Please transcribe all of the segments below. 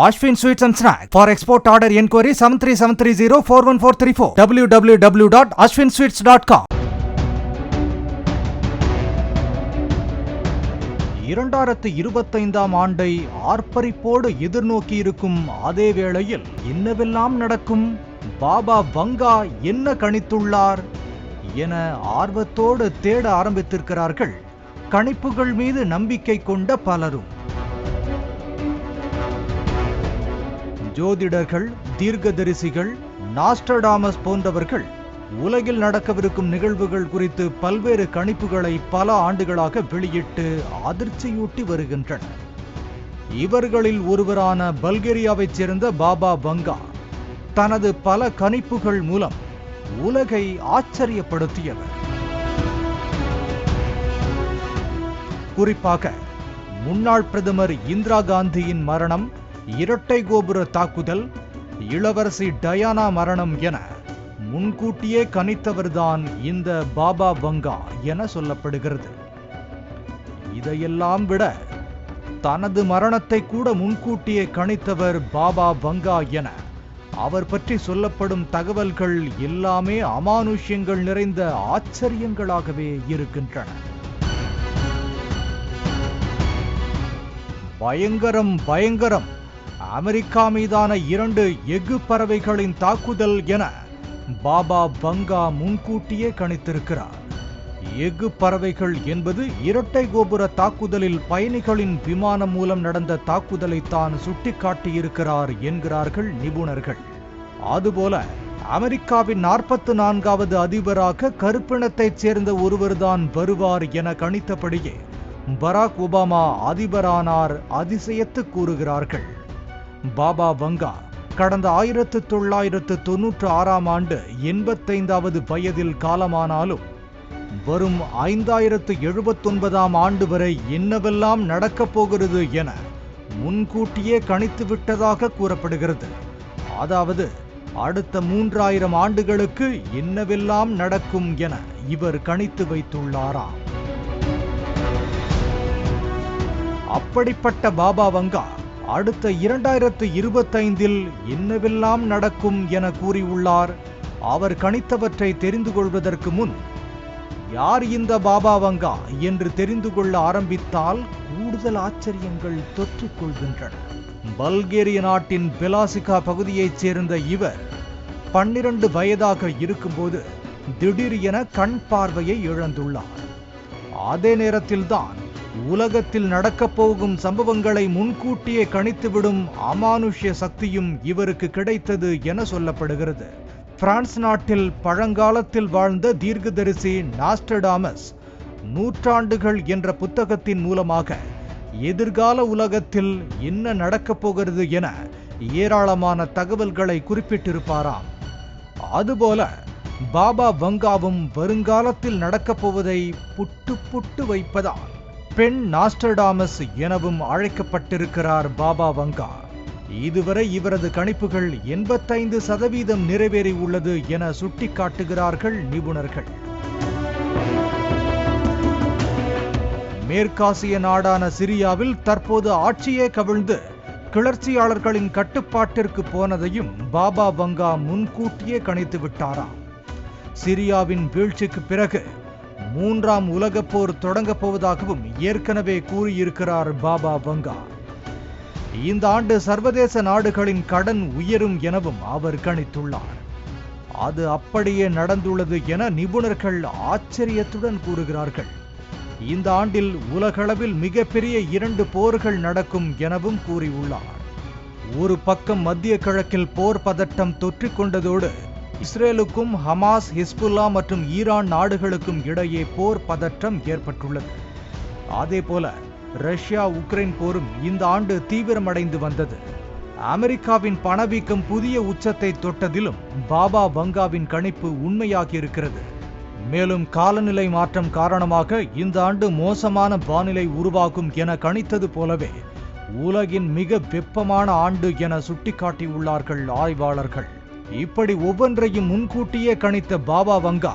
Ashwin Sweets and Snacks. For export order enquiry 7373041434 www.ashwinsweets.com. 2025 ஆண்டை ஆர்ப்பரிப்போடு எதிர்நோக்கியிருக்கும் அதே வேளையில் என்னவெல்லாம் நடக்கும், பாபா வங்கா என்ன கணித்துள்ளார் என ஆர்வத்தோடு தேட ஆரம்பித்திருக்கிறார்கள் கணிப்புகள் மீது நம்பிக்கை கொண்ட பலரும். ஜோதிடர்கள், தீர்க்கதரிசிகள், நாஸ்டர்டாமஸ் போன்றவர்கள் உலகில் நடக்கவிருக்கும் நிகழ்வுகள் குறித்து பல்வேறு கணிப்புகளை பல ஆண்டுகளாக வெளியிட்டு அதிர்ச்சியூட்டி வருகின்றனர். இவர்களில் ஒருவரான பல்கேரியாவைச் சேர்ந்த பாபா வங்கா தனது பல கணிப்புகள் மூலம் உலகை ஆச்சரியப்படுத்தியவர். குறிப்பாக முன்னாள் பிரதமர் இந்திரா காந்தியின் மரணம், இரட்டை கோபுர தாக்குதல், இளவரசி டயானா மரணம் என முன்கூட்டியே கணித்தவர்தான் இந்த பாபா வங்கா என சொல்லப்படுகிறது. இதையெல்லாம் விட தனது மரணத்தை கூட முன்கூட்டியே கணித்தவர் பாபா வங்கா என அவர் பற்றி சொல்லப்படும் தகவல்கள் எல்லாமே அமானுஷ்யங்கள் நிறைந்த ஆச்சரியங்களாகவே இருக்கின்றன. பயங்கரம் பயங்கரம், அமெரிக்கா மீதான 2 எஃகு பறவைகளின் தாக்குதல் என பாபா வங்கா முன்கூட்டியே கணித்திருக்கிறார். எஃகு பறவைகள் என்பது இரட்டை கோபுர தாக்குதலில் பயணிகளின் விமானம் மூலம் நடந்த தாக்குதலை தான் சுட்டிக்காட்டியிருக்கிறார் என்கிறார்கள் நிபுணர்கள். அதுபோல அமெரிக்காவின் 44வது அதிபராக கருப்பினத்தைச் சேர்ந்த ஒருவர்தான் வருவார் என கணித்தபடியே பராக் ஒபாமா அதிபரானார் அதிசயத்து கூறுகிறார்கள். பாபா வங்கா கடந்த 1996ஆம் ஆண்டு 85வது வயதில் காலமானாலும் வரும் 5079ஆம் ஆண்டு வரை என்னவெல்லாம் நடக்கப் போகிறது என முன்கூட்டியே கணித்து விட்டதாக கூறப்படுகிறது. அதாவது அடுத்த 3000 ஆண்டுகளுக்கு என்னவெல்லாம் நடக்கும் என இவர் கணித்து வைத்துள்ளாராம். அப்படிப்பட்ட பாபா வங்கா அடுத்த 2025இல் என்னவெல்லாம் நடக்கும் என கூறியுள்ளார். அவர் கணித்தவற்றை தெரிந்து கொள்வதற்கு முன் யார் இந்த பாபா வங்கா என்று தெரிந்து கொள்ள ஆரம்பித்தால் கூடுதல் ஆச்சரியங்கள் தொற்றிக் கொள்கின்றன. பல்கேரிய நாட்டின் பெலாசிகா பகுதியைச் சேர்ந்த இவர் 12 வயதாக இருக்கும்போது திடீர் என கண் பார்வையை இழந்துள்ளார். அதே நேரத்தில்தான் உலகத்தில் நடக்கப் போகும் சம்பவங்களை முன்கூட்டியே கணித்துவிடும் அமானுஷ்ய சக்தியும் இவருக்கு கிடைத்தது என சொல்லப்படுகிறது. பிரான்ஸ் நாட்டில் பழங்காலத்தில் வாழ்ந்த தீர்க்கதரிசி நாஸ்டர்டாமஸ் நூற்றாண்டுகள் என்ற புத்தகத்தின் மூலமாக எதிர்கால உலகத்தில் என்ன நடக்கப் போகிறது என ஏராளமான தகவல்களை குறிப்பிட்டிருப்பாராம். அதுபோல பாபா வங்காவும் வருங்காலத்தில் நடக்கப் போவதை புட்டு புட்டு வைப்பதால் பெண் நாஸ்டர்டாமஸ் எனவும் அழைக்கப்பட்டிருக்கிறார் பாபா வங்கா. இதுவரை இவரது கணிப்புகள் 85% நிறைவேறி உள்ளது என சுட்டிக்காட்டுகிறார்கள் நிபுணர்கள். மேற்காசிய நாடான சிரியாவில் தற்போது ஆட்சியே கவிழ்ந்து கிளர்ச்சியாளர்களின் கட்டுப்பாட்டிற்கு போனதையும் பாபா வங்கா முன்கூட்டியே கணித்து விட்டாராம். சிரியாவின் வீழ்ச்சிக்கு பிறகு 3ஆம் உலகப் போர் தொடங்கப் போவதாகவும் ஏற்கனவே கூறியிருக்கிறார் பாபா வங்கா. இந்த ஆண்டு சர்வதேச நாடுகளின் கடன் உயரும் எனவும் அவர் கணித்துள்ளார். அது அப்படியே நடந்துள்ளது என நிபுணர்கள் ஆச்சரியத்துடன் கூறுகிறார்கள். இந்த ஆண்டில் உலகளவில் மிகப்பெரிய 2 போர்கள் நடக்கும் எனவும் கூறியுள்ளார். ஒரு பக்கம் மத்திய கிழக்கில் போர் பதட்டம் தொற்றிக் கொண்டதோடு இஸ்ரேலுக்கும் ஹமாஸ், ஹிஸ்புல்லா மற்றும் ஈரான் நாடுகளுக்கும் இடையே போர் பதற்றம் ஏற்பட்டுள்ளது. அதேபோல ரஷ்யா உக்ரைன் போரும் இந்த ஆண்டு தீவிரமடைந்து வந்தது. அமெரிக்காவின் பணவீக்கம் புதிய உச்சத்தை தொட்டதிலும் பாபா வங்காவின் கணிப்பு உண்மையாகியிருக்கிறது. மேலும் காலநிலை மாற்றம் காரணமாக இந்த ஆண்டு மோசமான வானிலை உருவாகும் என கணித்தது போலவே உலகின் மிக வெப்பமான ஆண்டு என சுட்டிக்காட்டியுள்ளார்கள் ஆய்வாளர்கள். இப்படி ஒவ்வொன்றையும் முன்கூட்டியே கணித்த பாபா வங்கா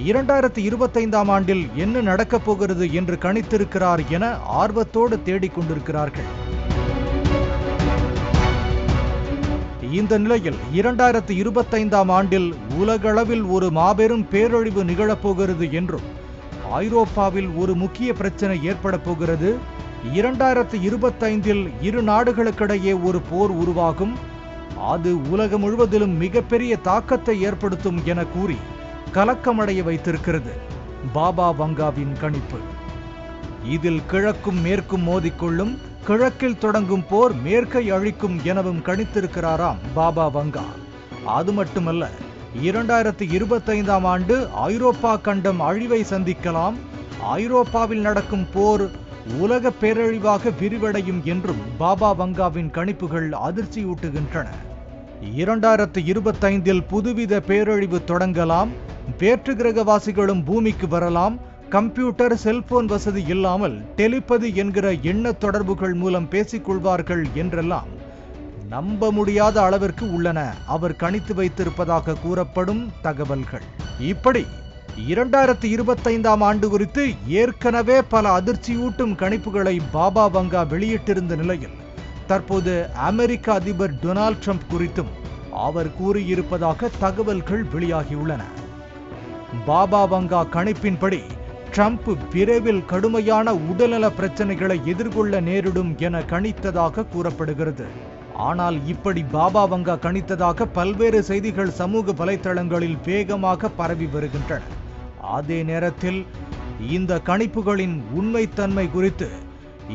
2025ஆம் ஆண்டில் என்ன நடக்கப் போகிறது என்று கணித்திருக்கிறார் என ஆர்வத்தோடு தேடிக்கொண்டிருக்கிறார்கள். இந்த நிலையில் 2025ஆம் ஆண்டில் உலகளவில் ஒரு மாபெரும் பேரழிவு நிகழப்போகிறது என்றும், ஐரோப்பாவில் ஒரு முக்கிய பிரச்சனை ஏற்பட போகிறது, 2025இல் இரு நாடுகளுக்கிடையே ஒரு போர் உருவாகும், அது உலகம் முழுவதிலும் மிகப்பெரிய தாக்கத்தை ஏற்படுத்தும் என கூறி கலக்கமடைய வைத்திருக்கிறது பாபா வங்காவின் கணிப்பு. இதில் கிழக்கும் மேற்கும் மோதிக்கொள்ளும், கிழக்கில் தொடங்கும் போர் மேற்கை அழிக்கும் எனவும் கணித்திருக்கிறாராம் பாபா வங்கா. அது மட்டுமல்ல, 2025ஆம் ஆண்டு ஐரோப்பா கண்டம் அழிவை சந்திக்கலாம், ஐரோப்பாவில் நடக்கும் போர் உலக பேரழிவாக விரிவடையும் என்றும் பாபா வங்காவின் கணிப்புகள் அதிர்ச்சியூட்டுகின்றன. 2025இல் புதுவித பேரழிவு தொடங்கலாம், வேற்று கிரகவாசிகளும் பூமிக்கு வரலாம், கம்ப்யூட்டர் செல்போன் வசதி இல்லாமல் டெலிபதி என்கிற எண்ண தொடர்புகள் மூலம் பேசிக்கொள்வார்கள் என்றெல்லாம் நம்ப முடியாத அளவிற்கு உள்ளன அவர் கணித்து வைத்திருப்பதாக கூறப்படும் தகவல்கள். இப்படி 2025ஆம் ஆண்டு குறித்து ஏற்கனவே பல அதிர்ச்சியூட்டும் கணிப்புகளை பாபா வங்கா வெளியிட்டிருந்த நிலையில், தற்போது அமெரிக்க அதிபர் டொனால்ட் ட்ரம்ப் குறித்தும் அவர் கூறியிருப்பதாக தகவல்கள் வெளியாகியுள்ளன. பாபா வங்கா கணிப்பின்படி ட்ரம்ப் விரைவில் கடுமையான உடல்நல பிரச்சனைகளை எதிர்கொள்ள நேரிடும் என கணித்ததாக கூறப்படுகிறது. ஆனால் இப்படி பாபா வங்கா கணித்ததாக பல்வேறு செய்திகள் சமூக வலைத்தளங்களில் வேகமாக பரவி வருகின்றன. அதே நேரத்தில் இந்த கணிப்புகளின் உண்மைத்தன்மை குறித்து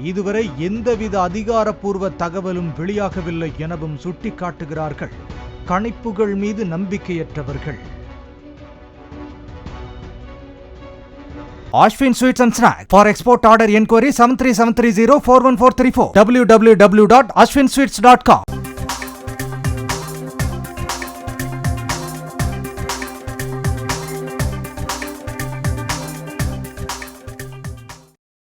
இதுவரை எந்தவித அதிகாரப்பூர்வ தகவலும் வெளியாகவில்லை எனவும் சுட்டிக்காட்டுகிறார்கள் கணிப்புகள் மீது நம்பிக்கையற்றவர்கள். Ashwin Sweets and Snacks. For export order enquiry 73730 41434 www.ashwinsweets.com.